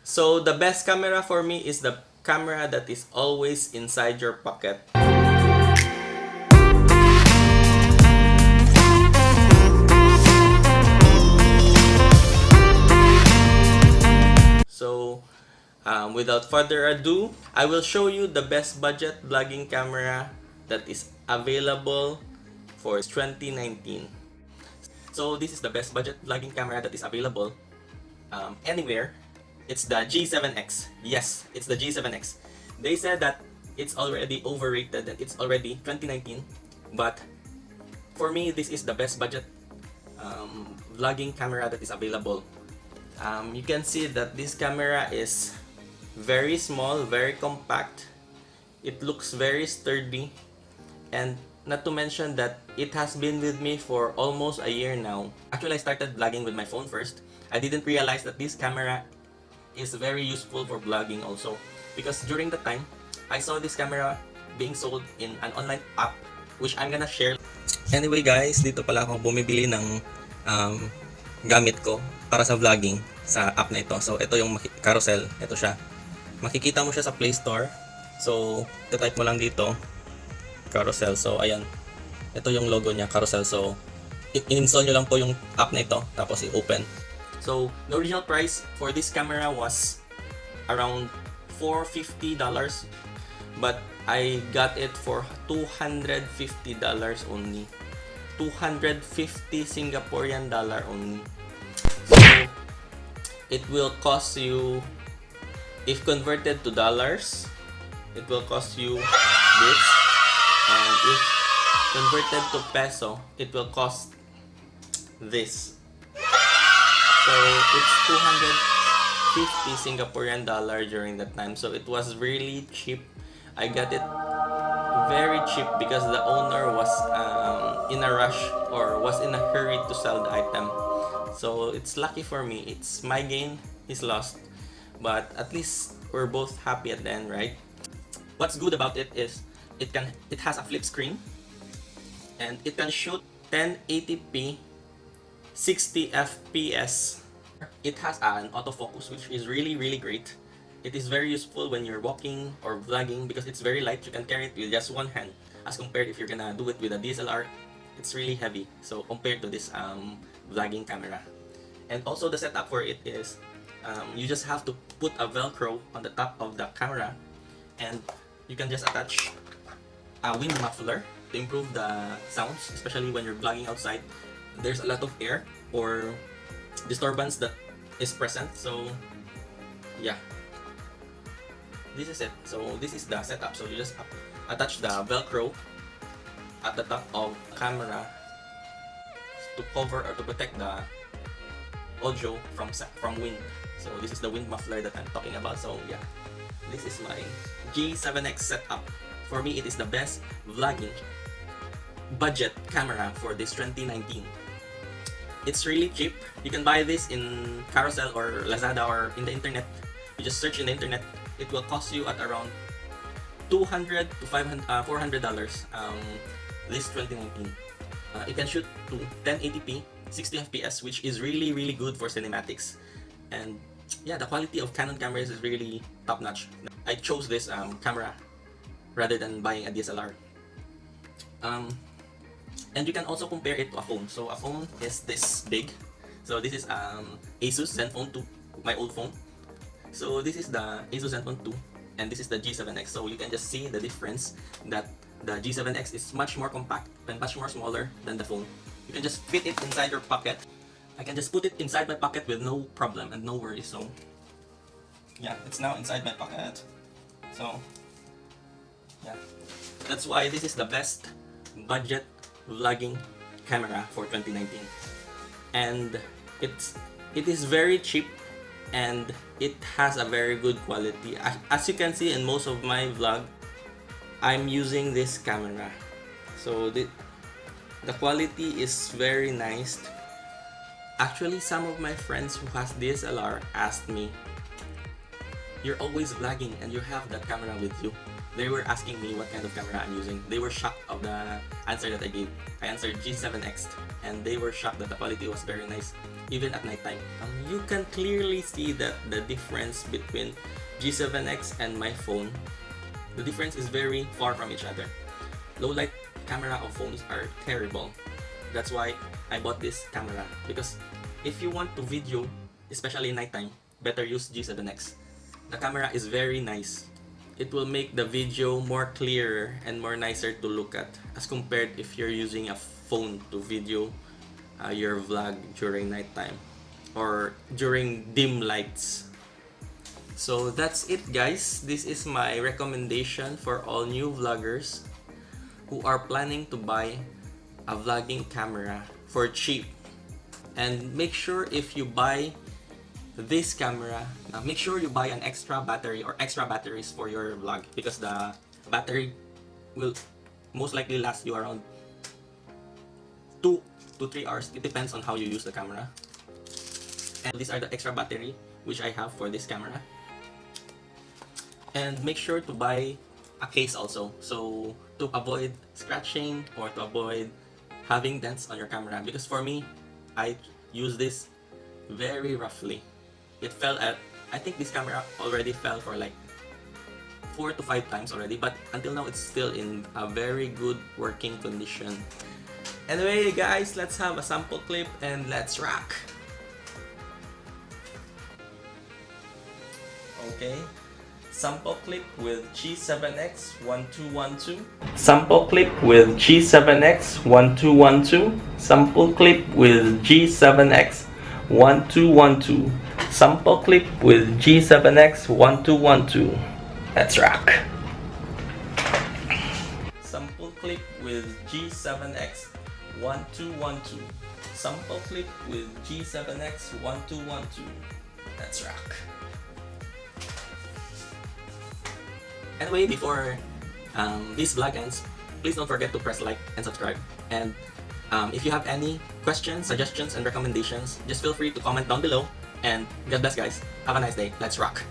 So the best camera for me is the camera that is always inside your pocket. So without further ado, I will show you the best budget vlogging camera that is available for 2019. So this is the best budget vlogging camera that is available anywhere. It's the G7X. Yes, it's the G7X. They said that it's already overrated and it's already 2019, but for me this is the best budget vlogging camera that is available. You can see that this camera is very small, very compact. It looks very sturdy, and not to mention that it has been with me for almost a year now. Actually, I started vlogging with my phone first. I didn't realize that this camera is very useful for vlogging also, because during the time I saw this camera being sold in an online app which I'm gonna share. Anyway guys, dito pala ako bumibili ng gamit ko para sa vlogging sa app na ito. So ito yung carousel, ito siya. Makikita mo siya sa Play Store. So type mo lang dito carousel. So ayan, ito yung logo niya, carousel. So i-install nyo lang po yung app na ito, tapos i-open. So the original price for this camera was around $450, but I got it for $250 only. 250 Singaporean dollar only. So it will cost you, if converted to dollars, it will cost you this, and if converted to peso, it will cost this. So it's 250 Singaporean dollar during that time. So it was really cheap. I got it very cheap because the owner was in a rush or was in a hurry to sell the item. So it's lucky for me. It's my gain, his loss. But at least we're both happy at the end, right? What's good about it is it has a flip screen, and it can shoot 1080p 60 FPS. It has an autofocus, which is really great. It is very useful when you're walking or vlogging because it's very light. You can carry it with just one hand, as compared if you're gonna do it with a DSLR, it's really heavy. So compared to this vlogging camera. And also the setup for it is you just have to put a velcro on the top of the camera, and you can just attach a wind muffler to improve the sounds, especially when you're vlogging outside. There's a lot of air or disturbance that is present. So yeah, this is it. So this is the setup. So you just attach the velcro at the top of the camera to cover or to protect the audio from wind. So this is the wind muffler that I'm talking about. So yeah, this is my G7X setup. For me, it is the best vlogging budget camera for this 2019. It's really cheap. You can buy this in Carousel or Lazada or in the internet. You just search in the internet. It will cost you at around $200 to $400 this 2019. It can shoot to 1080p 60 FPS, which is really good for cinematics. And yeah, the quality of Canon cameras is really top notch. I chose this camera rather than buying a DSLR. And you can also compare it to a phone. So a phone is this big. So this is Asus Zenfone 2, my old phone. So this is the Asus Zenfone 2, and this is the G7X. So you can just see the difference that the G7X is much more compact and much more smaller than the phone. You can just fit it inside your pocket. I can just put it inside my pocket with no problem and no worries. So yeah, it's now inside my pocket. So yeah, that's why this is the best budget vlogging camera for 2019, and it is very cheap, and it has a very good quality. As you can see in most of my vlog, I'm using this camera. So the quality is very nice. Actually, some of my friends who has DSLR asked me, "You're always vlogging and you have that camera with you. They were asking me what kind of camera I'm using. They were shocked of the answer that I gave. I answered G7X, and they were shocked that the quality was very nice, even at nighttime. You can clearly see that the difference between G7X and my phone, the difference is very far from each other. Low light camera of phones are terrible. That's why I bought this camera, because if you want to video, especially nighttime, better use G7X. The camera is very nice. It will make the video more clearer and more nicer to look at as compared if you're using a phone to video your vlog during nighttime or during dim lights. So that's it, guys. This is my recommendation for all new vloggers who are planning to buy a vlogging camera for cheap. And make sure if you buy this camera, make sure you buy an extra battery or extra batteries for your vlog, because the battery will most likely last you around 2 to 3 hours. It depends on how you use the camera. And these are the extra battery which I have for this camera. And make sure to buy a case also, so to avoid scratching or to avoid having dents on your camera, because for me, I use this very roughly. It fell at, I think this camera already fell for like 4 to 5 times already, but until now it's still in a very good working condition. Anyway guys, let's have a sample clip and let's rock! Okay, sample clip with G7X 1212. Sample clip with G7X 1212. Sample clip with G7X 1212. Sample clip with G7X 1212. Let's rock! Sample clip with G7X 1212. Sample clip with G7X 1212. Let's rock! Anyway, before this vlog ends, please don't forget to press like and subscribe. And if you have any questions, suggestions, and recommendations, just feel free to comment down below. And God bless, guys. Have a nice day. Let's rock!